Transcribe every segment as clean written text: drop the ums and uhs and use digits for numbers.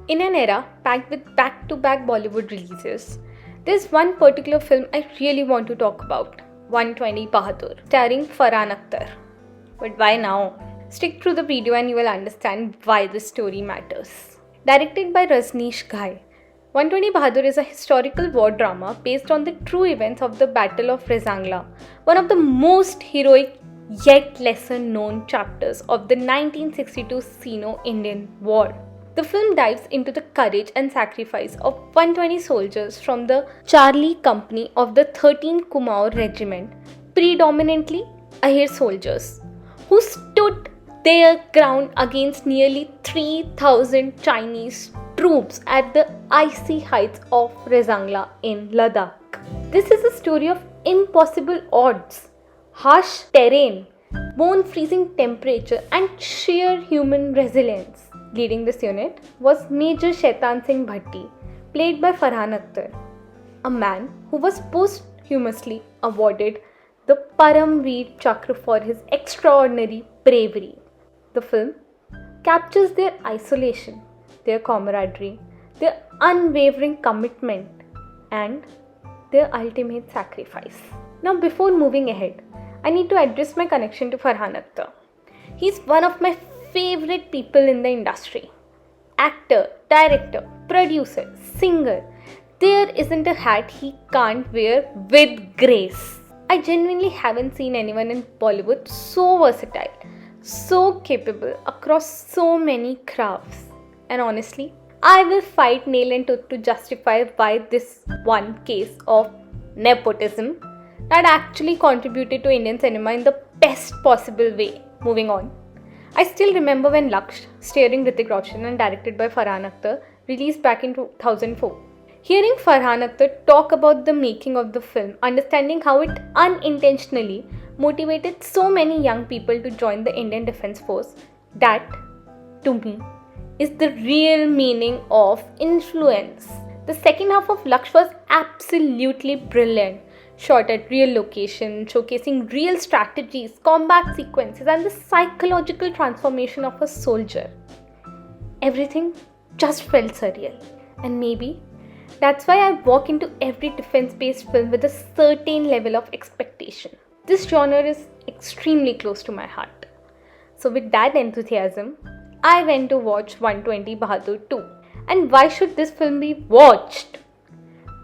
In an era packed with back-to-back Bollywood releases, there's one particular film I really want to talk about, 120 Bahadur, starring Farhan. But why now? Stick through the video and you will understand why this story matters. Directed by Rajneesh Ghai, 120 Bahadur is a historical war drama based on the true events of the Battle of Rezangla, one of the most heroic yet lesser known chapters of the 1962 Sino-Indian War. The film dives into the courage and sacrifice of 120 soldiers from the Charlie Company of the 13th Kumaon Regiment, predominantly Ahir soldiers, who stood their ground against nearly 3,000 Chinese troops at the icy heights of Rezangla in Ladakh. This is a story of impossible odds, harsh terrain, bone-freezing temperature and sheer human resilience. Leading this unit was Major Shaitan Singh Bhatti, played by Farhan, a man who was posthumously awarded the Param Veer Chakra for his extraordinary bravery. The film captures their isolation, their camaraderie, their unwavering commitment, and their ultimate sacrifice. Now, before moving ahead, I need to address my connection to Farhan. He's one of my favorite people in the industry. Actor, director, producer, singer. There isn't a hat he can't wear with grace. I genuinely haven't seen anyone in Bollywood so versatile, so capable across so many crafts. And honestly, I will fight nail and tooth to justify why this one case of nepotism that actually contributed to Indian cinema in the best possible way. Moving on. I still remember when Laksh, starring Hrithik Roshan and directed by Farhan, released back in 2004. Hearing Farhan talk about the making of the film, understanding how it unintentionally motivated so many young people to join the Indian Defence Force, that, to me, is the real meaning of influence. The second half of Laksh was absolutely brilliant. Shot at real locations, showcasing real strategies, combat sequences, and the psychological transformation of a soldier. Everything just felt surreal. And maybe that's why I walk into every defense-based film with a certain level of expectation. This genre is extremely close to my heart. So with that enthusiasm, I went to watch 120 Bahadur 2. And why should this film be watched?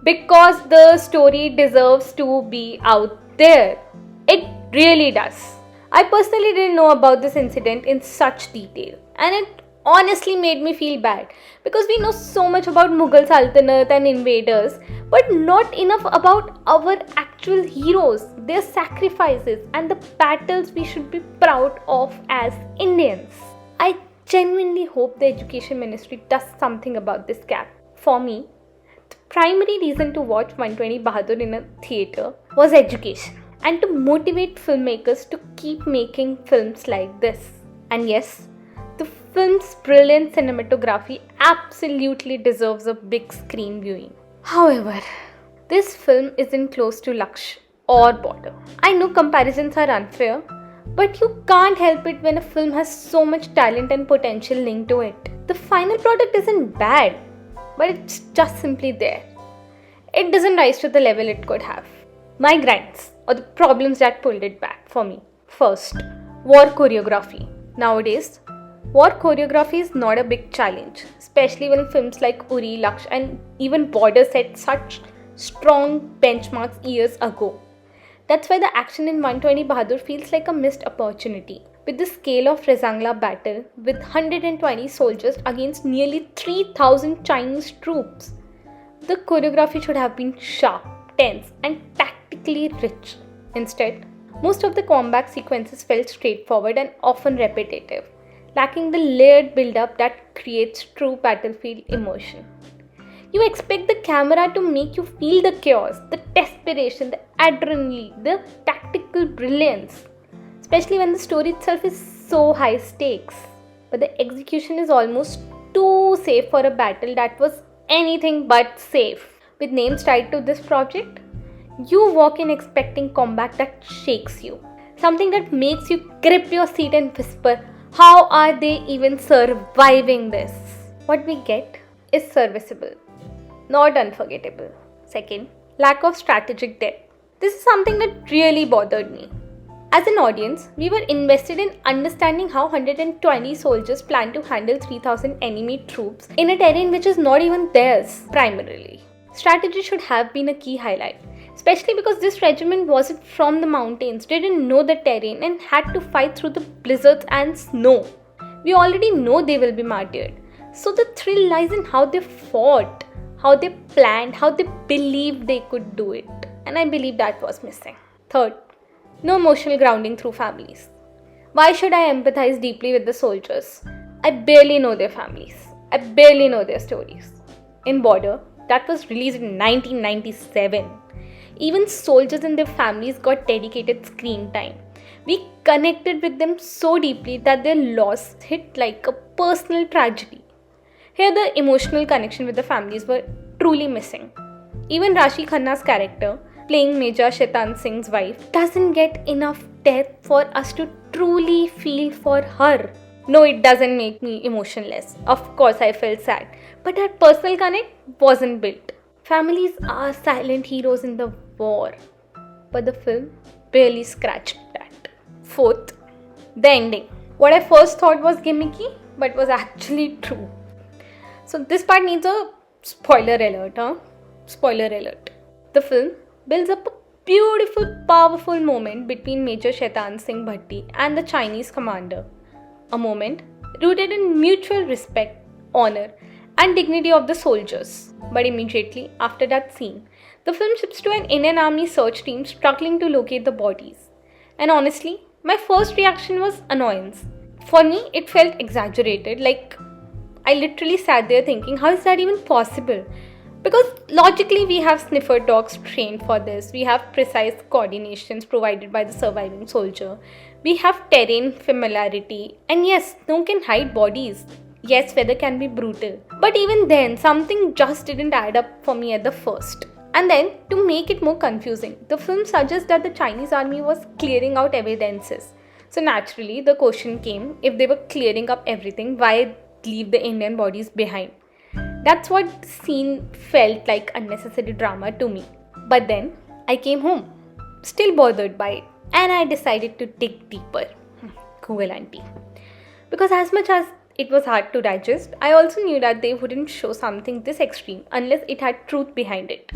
Because the story deserves to be out there. It really does. I personally didn't know about this incident in such detail, and it honestly made me feel bad because we know so much about Mughal Sultanate and invaders, but not enough about our actual heroes, their sacrifices, and the battles we should be proud of as Indians. I genuinely hope the Education Ministry does something about this gap. For me, the primary reason to watch 120 Bahadur in a theatre was education and to motivate filmmakers to keep making films like this. And yes, the film's brilliant cinematography absolutely deserves a big screen viewing. However, this film isn't close to Laksh or Border. I know comparisons are unfair, but you can't help it when a film has so much talent and potential linked to it. The final product isn't bad, but it's just simply there. It doesn't rise to the level it could have. My grinds, or the problems that pulled it back for me. First, war choreography. Nowadays, war choreography is not a big challenge, especially when films like Uri, Laksh and even Border set such strong benchmarks years ago. That's why the action in 120 Bahadur feels like a missed opportunity. With the scale of Rezangla battle, with 120 soldiers against nearly 3,000 Chinese troops, the choreography should have been sharp, tense, and tactically rich. Instead, most of the combat sequences felt straightforward and often repetitive, lacking the layered build-up that creates true battlefield emotion. You expect the camera to make you feel the chaos, the desperation, the adrenaline, the tactical brilliance, especially when the story itself is so high stakes. But the execution is almost too safe for a battle that was anything but safe. With names tied to this project, you walk in expecting combat that shakes you. Something that makes you grip your seat and whisper, how are they even surviving this? What we get is serviceable, not unforgettable. Second, lack of strategic depth. This is something that really bothered me. As an audience, we were invested in understanding how 120 soldiers plan to handle 3000 enemy troops in a terrain which is not even theirs, primarily. Strategy should have been a key highlight, especially because this regiment wasn't from the mountains, didn't know the terrain, and had to fight through the blizzards and snow. We already know they will be martyred, so the thrill lies in how they fought, how they planned, how they believed they could do it, and I believe that was missing. Third, no emotional grounding through families. Why should I empathize deeply with the soldiers? I barely know their families. I barely know their stories. In Border, that was released in 1997. Even soldiers and their families got dedicated screen time. We connected with them so deeply that their loss hit like a personal tragedy. Here the emotional connection with the families were truly missing. Even Raashii Khanna's character, playing Major Shaitan Singh's wife, doesn't get enough depth for us to truly feel for her. No, it doesn't make me emotionless. Of course I felt sad, but that personal connect wasn't built. Families are silent heroes in the war, but the film barely scratched that. Fourth, the ending. What I first thought was gimmicky, but was actually true. So this part needs a spoiler alert, Spoiler alert. The film builds up a beautiful, powerful moment between Major Shaitan Singh Bhatti and the Chinese commander. A moment rooted in mutual respect, honor, and dignity of the soldiers. But immediately after that scene, the film shifts to an Indian Army search team struggling to locate the bodies. And honestly, my first reaction was annoyance. For me, it felt exaggerated, like I literally sat there thinking, how is that even possible? Because logically we have sniffer dogs trained for this, we have precise coordinations provided by the surviving soldier, we have terrain familiarity, and yes, snow can hide bodies. Yes, weather can be brutal. But even then, something just didn't add up for me at the first. And then, to make it more confusing, the film suggests that the Chinese army was clearing out evidences. So naturally, the question came, if they were clearing up everything, why leave the Indian bodies behind? That's what the scene felt like unnecessary drama to me. But then, I came home, still bothered by it, and I decided to dig deeper. Google auntie. Because as much as it was hard to digest, I also knew that they wouldn't show something this extreme unless it had truth behind it.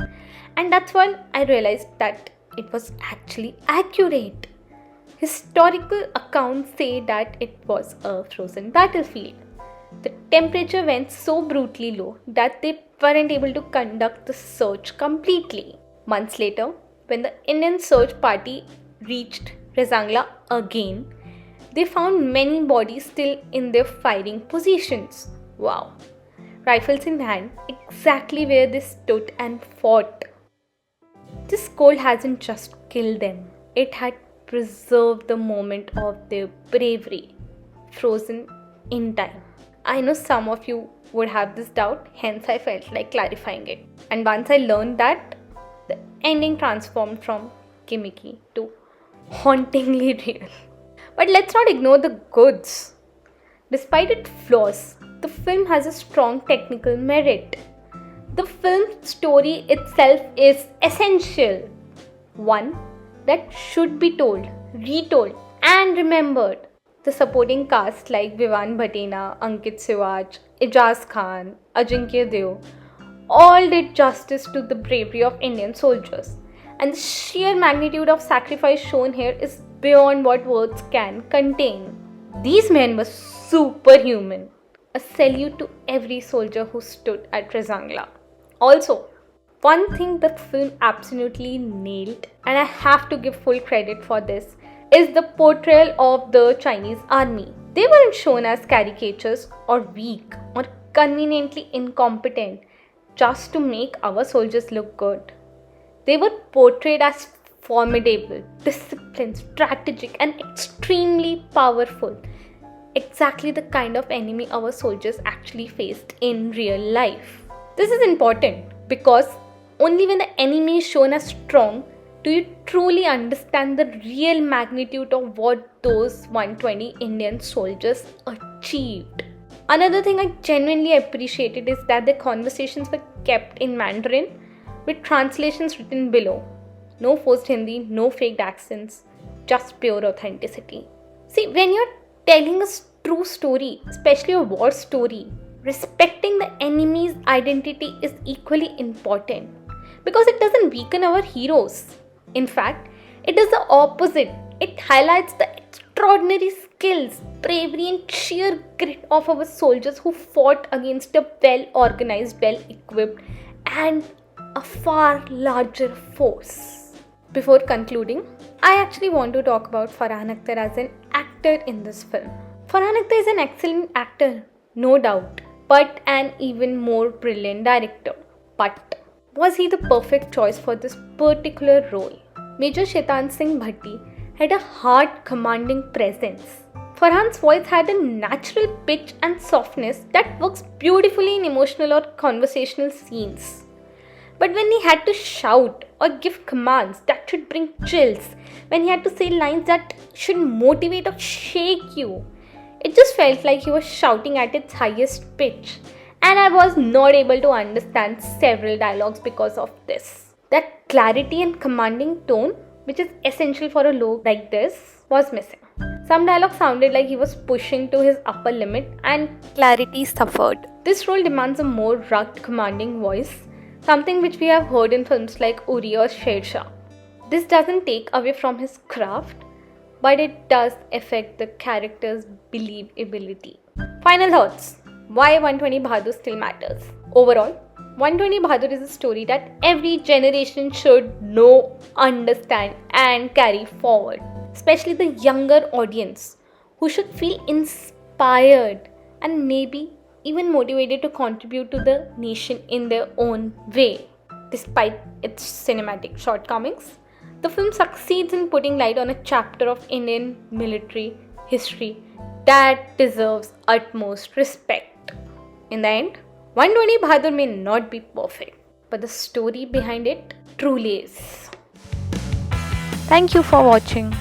And that's when I realized that it was actually accurate. Historical accounts say that it was a frozen battlefield. The temperature went so brutally low that they weren't able to conduct the search completely. Months later, when the Indian search party reached Rezangla again, they found many bodies still in their firing positions. Wow. Rifles in hand, exactly where they stood and fought. This cold hasn't just killed them, it had preserved the moment of their bravery, frozen in time. I know some of you would have this doubt, hence I felt like clarifying it. And once I learned that, the ending transformed from gimmicky to hauntingly real. But let's not ignore the goods. Despite its flaws, the film has a strong technical merit. The film story itself is essential. One that should be told, retold, and remembered. The supporting cast like Vivan Bhatina, Ankit Siwaj, Ijaz Khan, Ajinkya Deo all did justice to the bravery of Indian soldiers. And the sheer magnitude of sacrifice shown here is beyond what words can contain. These men were superhuman. A salute to every soldier who stood at Rezangla. Also, one thing the film absolutely nailed, and I have to give full credit for this, is the portrayal of the Chinese army. They weren't shown as caricatures or weak or conveniently incompetent just to make our soldiers look good. They were portrayed as formidable, disciplined, strategic, and extremely powerful. Exactly the kind of enemy our soldiers actually faced in real life. This is important because only when the enemy is shown as strong do you truly understand the real magnitude of what those 120 Indian soldiers achieved. Another thing I genuinely appreciated is that the conversations were kept in Mandarin with translations written below. No forced Hindi, no faked accents, just pure authenticity. See, when you're telling a true story, especially a war story, respecting the enemy's identity is equally important because it doesn't weaken our heroes. In fact, it does the opposite. It highlights the extraordinary skills, bravery, and sheer grit of our soldiers who fought against a well-organized, well-equipped, and a far larger force. Before concluding, I actually want to talk about Farhan Akhtar as an actor in this film. Farhan Akhtar is an excellent actor, no doubt, but an even more brilliant director. But was he the perfect choice for this particular role? Major Shaitan Singh Bhatti had a hard, commanding presence. Farhan's voice had a natural pitch and softness that works beautifully in emotional or conversational scenes. But when he had to shout or give commands that should bring chills, when he had to say lines that should motivate or shake you, it just felt like he was shouting at its highest pitch. And I was not able to understand several dialogues because of this. That clarity and commanding tone, which is essential for a role like this, was missing. Some dialogue sounded like he was pushing to his upper limit and clarity suffered. This role demands a more rugged, commanding voice, something which we have heard in films like Uri or Sher Shah. This doesn't take away from his craft, but it does affect the character's believability. Final thoughts. Why 120 Bahadur still matters. Overall, 120 Bahadur is a story that every generation should know, understand, and carry forward. Especially the younger audience, who should feel inspired and maybe even motivated to contribute to the nation in their own way. Despite its cinematic shortcomings, the film succeeds in putting light on a chapter of Indian military history that deserves utmost respect. In the end, 120 Bahadur may not be perfect, but the story behind it truly is. Thank you for watching.